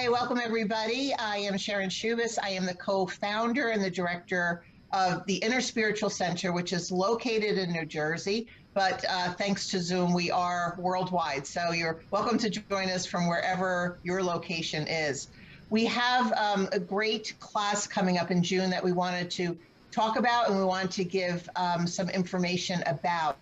Okay, welcome everybody. I am Sharon Shubis. I am the co-founder and the director of the Inner Spiritual Center, which is located in New Jersey. But thanks to Zoom, we are worldwide. So you're welcome to join us from wherever your location is. We have a great class coming up in June that we wanted to talk about and we want to give some information about,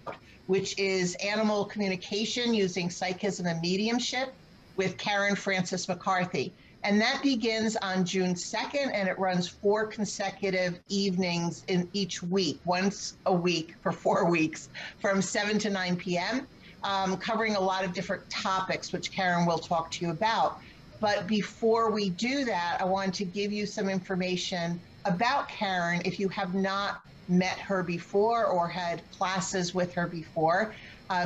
which is animal communication using psychism and mediumship with Karen Francis McCarthy. And that begins on June 2nd, and it runs 4 consecutive evenings in each week, once a week for 4 weeks, from 7 to 9 p.m., covering a lot of different topics, which Karen will talk to you about. But before we do that, I want to give you some information about Karen if you have not met her before or had classes with her before.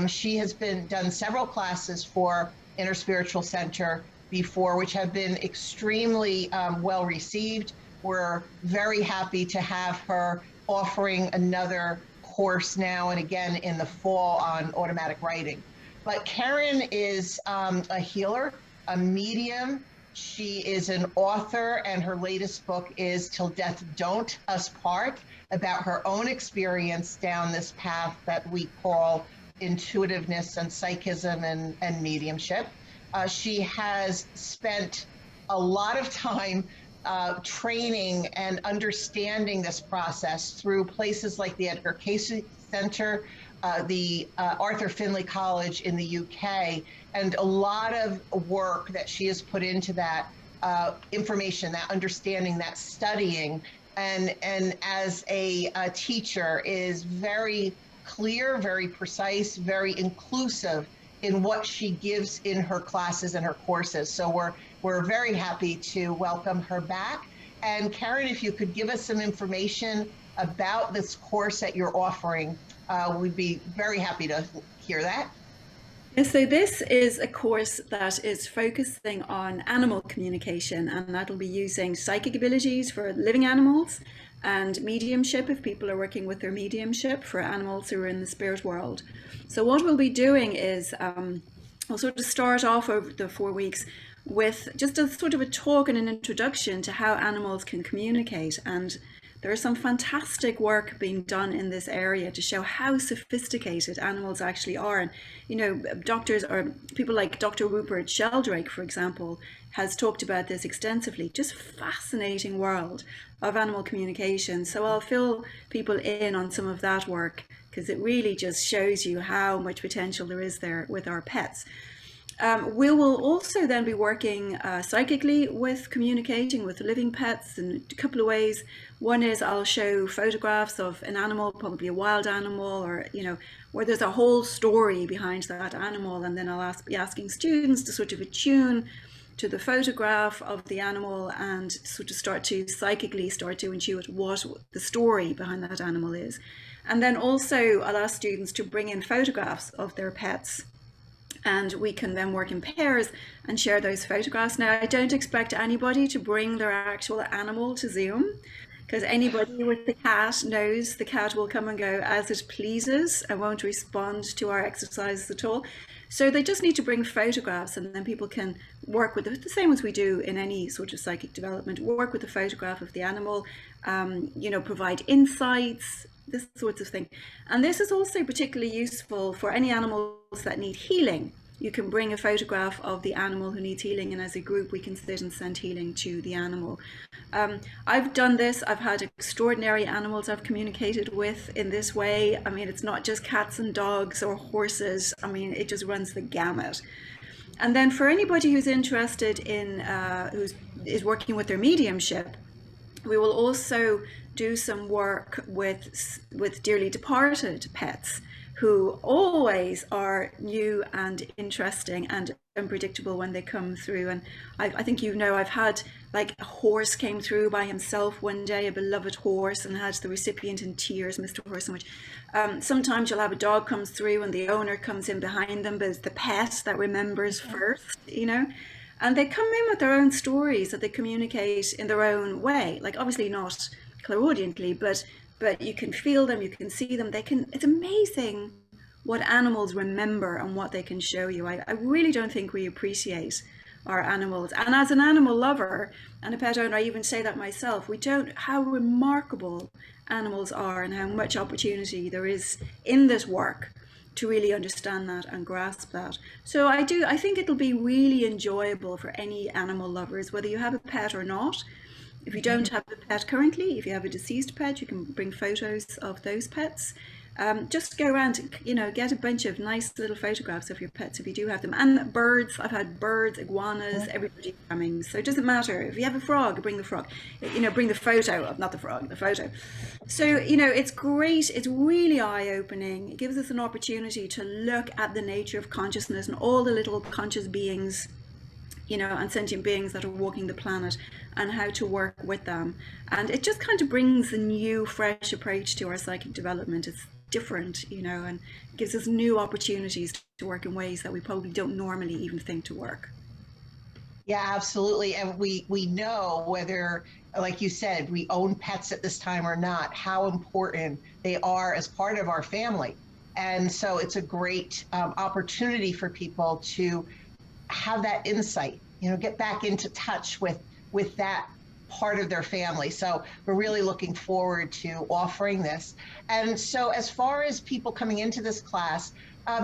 She has done several classes for Inner Spiritual Center before, which have been extremely well received. We're very happy to have her offering another course now and again in the fall on automatic writing. But Karen is a healer, a medium. She is an author, and her latest book is Till Death Don't Us Part, about her own experience down this path that we call intuitiveness and psychism and mediumship. She has spent a lot of time training and understanding this process through places like the Edgar Cayce Center, the Arthur Findlay College in the UK, and a lot of work that she has put into that information, that understanding, that studying, and as a teacher is very clear, very precise, very inclusive in what she gives in her classes and her courses. So we're very happy to welcome her back. And Karen, if you could give us some information about this course that you're offering, we'd be very happy to hear that. So this is a course that is focusing on animal communication, and that'll be using psychic abilities for living animals and mediumship if people are working with their mediumship for animals who are in the spirit world. So what we'll be doing is we'll sort of start off over the 4 weeks with just a sort of a talk and an introduction to how animals can communicate. And there is some fantastic work being done in this area to show how sophisticated animals actually are. And, you know, doctors or people like Dr. Rupert Sheldrake, for example, has talked about this extensively. Just fascinating world of animal communication. So I'll fill people in on some of that work because it really just shows you how much potential there is there with our pets. We will also then be working psychically with communicating with living pets in a couple of ways. One is I'll show photographs of an animal, probably a wild animal, or, you know, where there's a whole story behind that animal. And then I'll be asking students to sort of attune to the photograph of the animal and sort of start to psychically start to intuit what the story behind that animal is. And then also I'll ask students to bring in photographs of their pets, and we can then work in pairs and share those photographs. Now, I don't expect anybody to bring their actual animal to Zoom, because anybody with the cat knows the cat will come and go as it pleases and won't respond to our exercises at all. So they just need to bring photographs, and then people can work with it, the same as we do in any sort of psychic development, work with the photograph of the animal, you know, provide insights, this sorts of thing. And this is also particularly useful for any animals that need healing. You can bring a photograph of the animal who needs healing, and as a group we can sit and send healing to the animal. I've done this. I've had extraordinary animals I've communicated with in this way. I mean, it's not just cats and dogs or horses. I mean, it just runs the gamut. And then for anybody who's interested in, is working with their mediumship, we will also do some work with dearly departed pets who always are new and interesting and unpredictable when they come through. And I think, you know, I've had, like, a horse came through by himself one day, a beloved horse, and had the recipient in tears, Mr. Horse, so much. Sometimes you'll have a dog comes through and the owner comes in behind them, but it's the pet that remembers first, you know. And they come in with their own stories that they communicate in their own way, like obviously not clairaudiently, but you can feel them, you can see them. It's amazing what animals remember and what they can show you. I really don't think we appreciate our animals. And as an animal lover and a pet owner, I even say that myself, we don't, how remarkable animals are and how much opportunity there is in this work to really understand that and grasp that. So I think it'll be really enjoyable for any animal lovers, whether you have a pet or not. If you don't have a pet currently, if you have a deceased pet, you can bring photos of those pets. Just go around, get a bunch of nice little photographs of your pets if you do have them. And birds, I've had birds, iguanas, everybody coming. So it doesn't matter. If you have a frog, bring the frog. Bring the photo of, not the frog, the photo. So, it's great. It's really eye-opening. It gives us an opportunity to look at the nature of consciousness and all the little conscious beings, and sentient beings that are walking the planet, and how to work with them. And it just kind of brings a new, fresh approach to our psychic development. It's different, and gives us new opportunities to work in ways that we probably don't normally even think to work. Yeah, absolutely. And we know, whether, like you said, we own pets at this time or not, how important they are as part of our family. And so it's a great opportunity for people to have that insight, get back into touch with that part of their family. So we're really looking forward to offering this. And so as far as people coming into this class,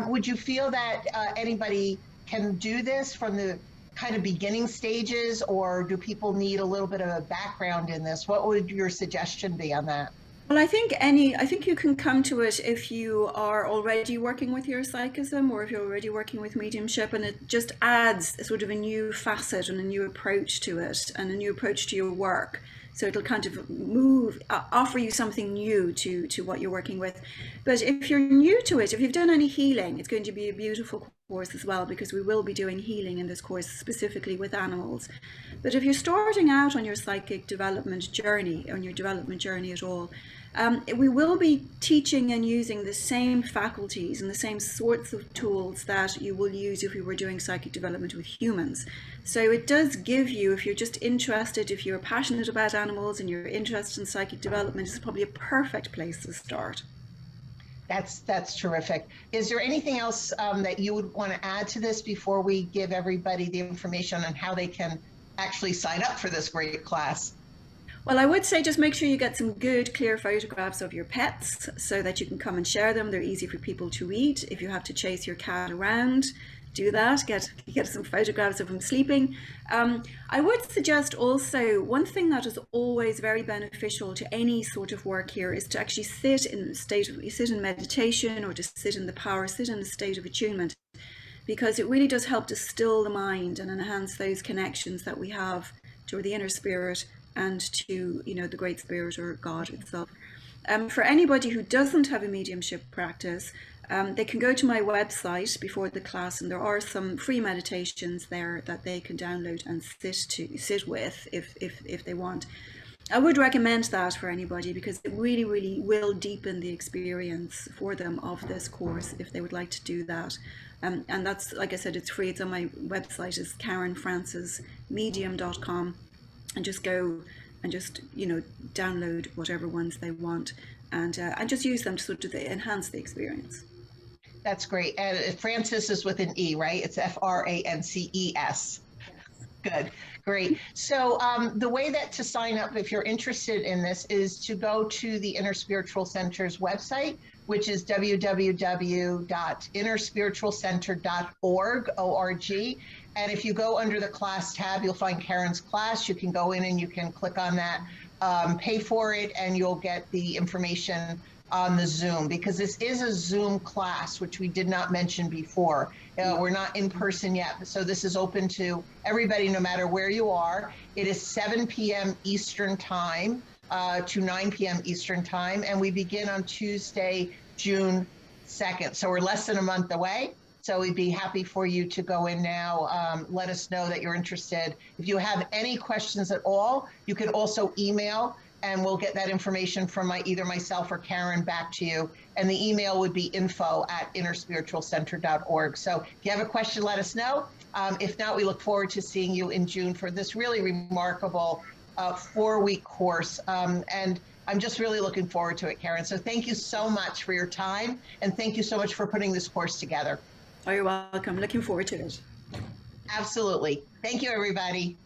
would you feel that anybody can do this from the kind of beginning stages, or do people need a little bit of a background in this? What would your suggestion be on that? Well, I think you can come to it if you are already working with your psychism, or if you're already working with mediumship, and it just adds a sort of a new facet and a new approach to it, and a new approach to your work. So it'll kind of offer you something new to what you're working with. But if you're new to it, if you've done any healing, it's going to be a beautiful course as well, because we will be doing healing in this course specifically with animals. But if you're starting out on your psychic development journey, on your development journey at all, we will be teaching and using the same faculties and the same sorts of tools that you will use if you were doing psychic development with humans. So it does give you, if you're just interested, if you're passionate about animals and you're interested in psychic development, it's probably a perfect place to start. That's terrific. Is there anything else that you would want to add to this before we give everybody the information on how they can actually sign up for this great class? Well, I would say just make sure you get some good, clear photographs of your pets so that you can come and share them. They're easy for people to read. If you have to chase your cat around, do that. Get some photographs of him sleeping. I would suggest also, one thing that is always very beneficial to any sort of work here is to actually sit in meditation, or to sit in the power, sit in a state of attunement, because it really does help to still the mind and enhance those connections that we have to the inner spirit and to the great spirit or God itself. For anybody who doesn't have a mediumship practice, they can go to my website before the class, and there are some free meditations there that they can download and sit with if they want. I would recommend that for anybody, because it really, really will deepen the experience for them of this course if they would like to do that. And that's, like I said, it's free. It's on my website, is KarenFrancisMedium.com, and just go and just download whatever ones they want, and just use them to sort of enhance the experience. That's great. And Francis is with an E, right? It's Frances. Good, great. So the way that to sign up, if you're interested in this, is to go to the Inner Spiritual Center's website, which is www.innerspiritualcenter.org, O-R-G. And if you go under the class tab, you'll find Karen's class. You can go in and you can click on that, pay for it, and you'll get the information on the Zoom, because this is a Zoom class, which we did not mention before. We're not in person yet, so this is open to everybody, no matter where you are. It is 7 p.m. Eastern time to 9 p.m. Eastern time, and we begin on Tuesday, June 2nd. So we're less than a month away. So we'd be happy for you to go in now. Let us know that you're interested. If you have any questions at all, you can also email, and we'll get that information from either myself or Karen back to you. And the email would be info@innerspiritualcenter.org. So if you have a question, let us know. If not, we look forward to seeing you in June for this really remarkable 4-week course. And I'm just really looking forward to it, Karen. So thank you so much for your time. And thank you so much for putting this course together. Oh, you're welcome. Looking forward to it. Absolutely. Thank you, everybody.